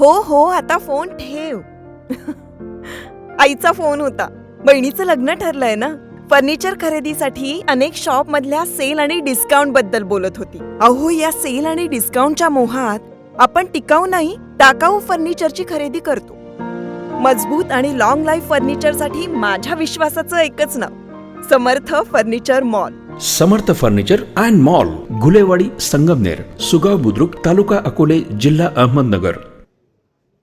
हो हो, आता फोन ठेव. आईचा फोन होता. बहिणीचं लग्न ठरलंय ना. फर्निचर खरेदीसाठी अनेक शॉप मधल्या सेल आणि डिस्काउंट बद्दल बोलत होती. अहो, या सेल आणि डिस्काउंटच्या मोहात आपण टिकाऊ नाही, टाकाऊ फर्निचरची खरेदी करतो. मजबूत आणि लॉंग लाईफ फर्निचरसाठी माझ्या विश्वासाचं एकच नाव, Samarth furniture mall. Samarth furniture and mall, Gulewadi, Sangamner, Sugaon Budruk, taluka Akole, जिल्हा अहमदनगर.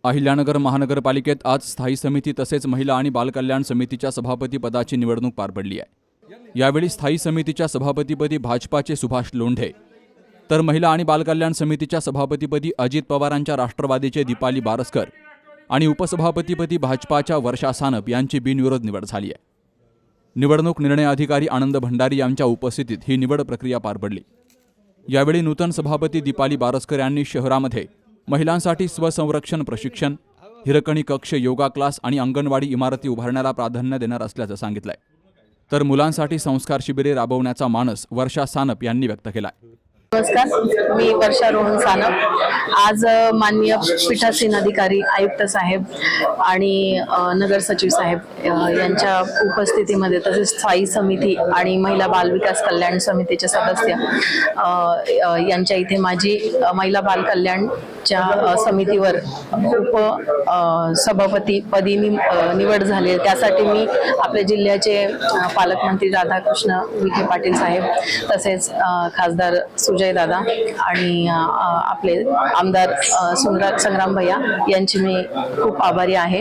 अहिल्यानगर महानगरपालिकेत आज स्थायी समिती तसेच महिला आणि बालकल्याण समितीच्या सभापती पदाची निवडणूक पार पडली आहे. यावेळी स्थायी समितीच्या सभापतीपदी भाजपाचे सुभाष लोंढे, तर महिला आणि बालकल्याण समितीच्या सभापतीपदी अजित पवारांच्या राष्ट्रवादीचे दीपाली बारसकर आणि उपसभापतीपदी भाजपाच्या वर्षा सानप यांची बिनविरोध निवड झाली आहे. निवडणूक निर्णय अधिकारी आनंद भंडारी यांच्या उपस्थितीत ही निवड प्रक्रिया पार पडली. यावेळी नूतन सभापती दीपाली बारसकर यांनी शहरामध्ये महिलांसाठी स्वसंरक्षण प्रशिक्षण, हिरकणी कक्ष, योगा क्लास आणि अंगणवाडी इमारती उभारण्याला प्राधान्य देणार असल्याचं सांगितलंय. तर मुलांसाठी संस्कार शिबिरे राबवण्याचा मानस वर्षा सानप यांनी व्यक्त केलाय. नमस्कार, मी वर्षा रोहन सानप. आज माननीय पीठासीन अधिकारी आयुक्त साहेब आणि नगर सचिव साहेब यांच्या उपस्थितीमध्ये तसेच स्थायी समिती आणि महिला बाल विकास कल्याण समितीचे सदस्य यांच्या इथे माझी महिला बाल कल्याणच्या समितीवर सभापती पदी निवड झाली. त्यासाठी मी आपल्या जिल्ह्याचे पालकमंत्री राधाकृष्ण विखे पाटील साहेब तसेच खासदार सुजय दादा आणि आपले आमदार संग्राम भैया यांची मी खूप आभारी आहे.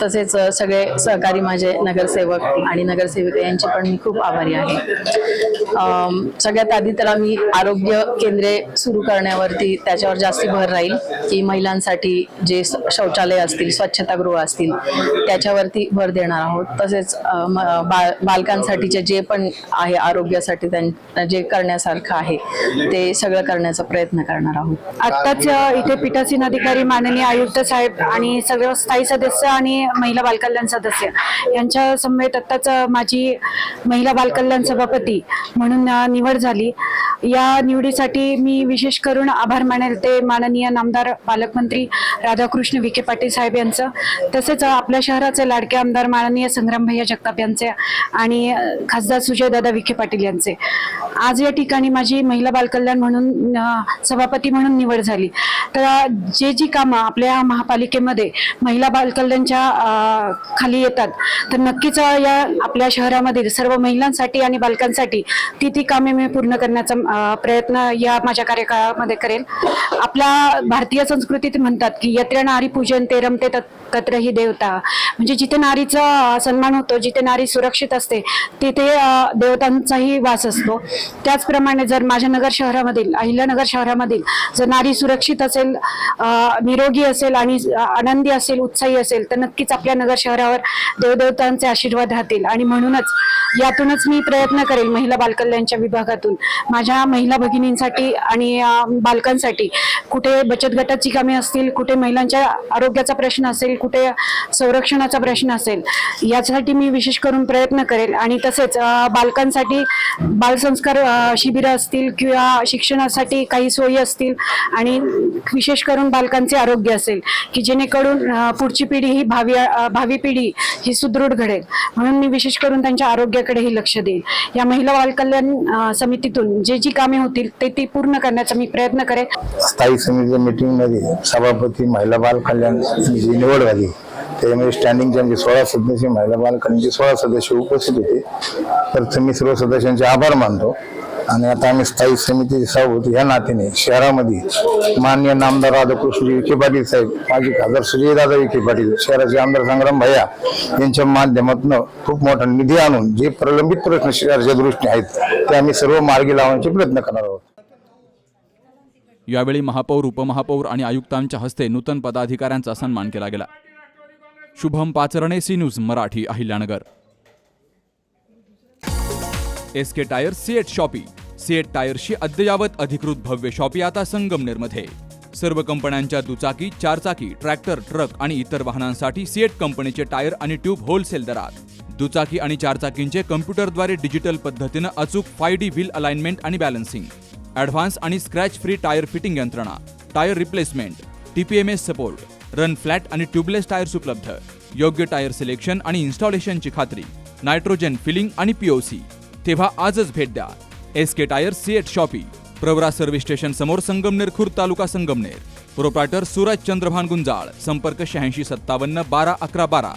तसेच सगळे सहकारी माझे नगरसेवक आणि नगरसेविका यांचे पण मी खूप आभारी आहे. सगळ्यात आधी तर आम्ही आरोग्य केंद्रे सुरू करण्यावरती त्याच्यावर जास्ती भर राहील की महिलांसाठी जे शौचालय असतील, स्वच्छतागृह असतील त्याच्यावरती भर देणार आहोत. तसेच बालकांसाठीचे जे पण आहे आरोग्यासाठी त्यांना जे करण्यासारखं आहे ते सगळं करण्याचा प्रयत्न करणार आहोत. आत्ताच इथे पीठासीन अधिकारी माननीय आयुक्त साहेब आणि सगळे स्थायी सदस्य आणि महिला बालकल्याण सदस्य यांच्या समवेत आत्ताच माझी महिला बालकल्याण सभापती म्हणून निवड झाली. या निवडीसाठी मी विशेष करून आभार मानेल ते माननीय नामदार पालकमंत्री राधाकृष्ण विखे पाटील साहेब यांचं, तसेच आपल्या शहराचे लाडके आमदार माननीय संग्राम भैया जगताप यांचे आणि खासदार सुजयदादा विखे पाटील यांचे. आज या ठिकाणी माझी महिला बालकल्याण म्हणून सभापती म्हणून निवड झाली. तर जी कामं आपल्या महापालिकेमध्ये महिला बालकल्याणच्या खाली येतात तर नक्कीच या आपल्या शहरामधील सर्व महिलांसाठी आणि बालकांसाठी ती कामे मी पूर्ण करण्याचा प्रयत्न या माझ्या कार्यकाळामध्ये करेल. आपल्या भारतीय संस्कृतीत म्हणतात की यत्र नारी पूजन ते रमते तत्र ही देवता, म्हणजे जिथे नारीचा सन्मान होतो, जिथे नारी सुरक्षित असते तिथे देवतांचाही वास असतो. त्याचप्रमाणे जर माझ्या नगर शहरामधील अहिल्यानगर शहरामधील जर नारी सुरक्षित असेल, निरोगी असेल आणि आनंदी असेल, उत्साही असेल तर नक्कीच आपल्या नगर शहरावर देवदेवतांचे आशीर्वाद राहतील. आणि म्हणूनच यातूनच मी प्रयत्न करेल महिला बालकल्याणच्या विभागातून माझ्या महिला भगिनींसाठी आणि बालकांसाठी कुठे बचत गटाची कामे असतील, कुठे महिलांच्या आरोग्याचा प्रश्न असेल, कुठे संरक्षणाचा प्रश्न असेल, यासाठी मी विशेष करून प्रयत्न करेल. आणि तसेच बालकांसाठी बालसंस्कार शिबिरं असतील किंवा शिक्षणासाठी काही सोयी असतील आणि विशेष करून बालकांचे आरोग्य असेल की जेणेकरून पुढची पिढी ही भावी पिढी ही सुदृढ घडेल, म्हणून मी विशेष करून त्यांच्या आरोग्याकडेही लक्ष देईल. या महिला बालकल्याण समितीतून जी कामे होतील ती पूर्ण करण्याचा मी प्रयत्न करेन. स्थायी समितीच्या मीटिंग मध्ये सभापती महिला बाल कल्याण जी निवड झाली त्यामध्ये स्टँडिंगचे 16 सदस्य, महिला बाल कल्याणचे 16 सदस्य उपस्थित होते. तर मी सर्व सदस्यांचे आभार मानतो. आणि आता आम्ही स्थायी समितीचे सभापती या नात्याने शहरामध्ये माननीय नामदार राधाकृष्ण विखे पाटील साहेब, माजी खासदार सुजयदादा विखे पाटील, शहराचे आमदार संग्राम भैया यांच्या माध्यमातून खूप मोठा निधी आणून जे प्रलंबित प्रश्न शहराच्या दृष्टीने आहेत ते आम्ही सर्व मार्गी लावण्याचे प्रयत्न करणार आहोत. यावेळी महापौर, उपमहापौर आणि आयुक्तांच्या हस्ते नूतन पदाधिकाऱ्यांचा सन्मान केला गेला. Shubham Pacharne, C news Marathi, Ahilyanagar. SK tyre CEAT shoppe. सिएट टायर्सची अद्ययावत अधिकृत भव्य शॉपी आता संगमनेरमध्ये. सर्व कंपन्यांच्या दुचाकी, चारचाकी, ट्रॅक्टर, ट्रक आणि इतर वाहनांसाठी सिएट कंपनीचे टायर आणि ट्यूब होलसेल दरात. दुचाकी आणि चारचाकींचे कम्प्युटरद्वारे डिजिटल पद्धतीनं अचूक 5D व्हील अलाइनमेंट आणि बॅलन्सिंग, ॲडव्हान्स आणि स्क्रॅच फ्री टायर फिटिंग यंत्रणा, tyre replacement, TPMS support, run flat आणि ट्यूबलेस टायर्स उपलब्ध, योग्य टायर सिलेक्शन आणि इन्स्टॉलेशनची खात्री, नायट्रोजन फिलिंग आणि POC. तेव्हा आजच भेट द्या SK tyres CEAT shoppe, Pravara service station समोर, संगमनेर खुर्द, तालुका संगमनेर. प्रोप्रायटर सूरज चंद्रभान गुंजाळ. संपर्क 8657 12 11 12.